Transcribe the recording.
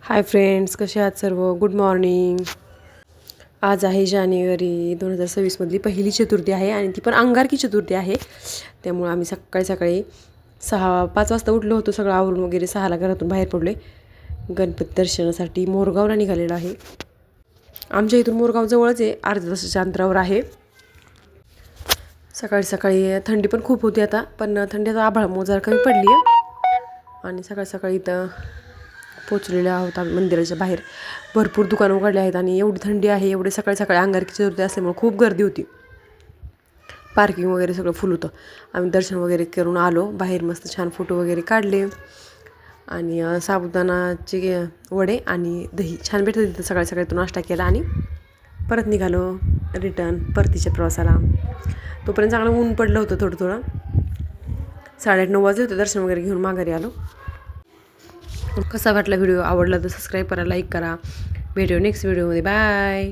Hi friends, कसे आहात सर्व? Good morning. आज आहे जानेवारी 2026मधली पहिली चतुर्थी आहे आणि ती पण अंगारकी चतुर्थी आहे. त्यामुळे आम्ही सकाळी सकाळी 5 वाजता उठलो होतो. सगळं आवरून वगैरे 6ला घरातून बाहेर पडले. गणपती दर्शनासाठी मोरगावला निघालेलो आहे. आमच्या इथून मोरगाव जवळच आहे, अर्ध्या तासाच्या अंतरावर आहे. सकाळी सकाळी थंडी पण खूप होती आता, पण थंडी आता आभाळामुळे जरा कमी पडली आहे. आणि सकाळी सकाळी इथं पोचलेले आहोत आम्ही मंदिराच्या बाहेर. भरपूर दुकानं उघडली आहेत आणि एवढी थंडी आहे, एवढे सकाळी सकाळी अंगारकी चतुर्थी असल्यामुळे खूप गर्दी होती. पार्किंग वगैरे सगळं फुल होतं. आम्ही दर्शन वगैरे करून आलो बाहेर, मस्त छान फोटो वगैरे काढले आणि साबुदाणाचे वडे आणि दही छान भेटतं तिथं. सकाळी सकाळी तो नाश्ता केला आणि परत निघालो रिटर्न परतीच्या प्रवासाला. तोपर्यंत चांगलं ऊन पडलं होतं थोडं थोडं. 8:30-9 वाजले होते. दर्शन वगैरे घेऊन माघारी आलो. कसा वाटला व्हिडिओ? आवडला तर सबस्क्राईब करा, लाईक करा. भेटू नेक्स्ट व्हिडिओमध्ये. बाय.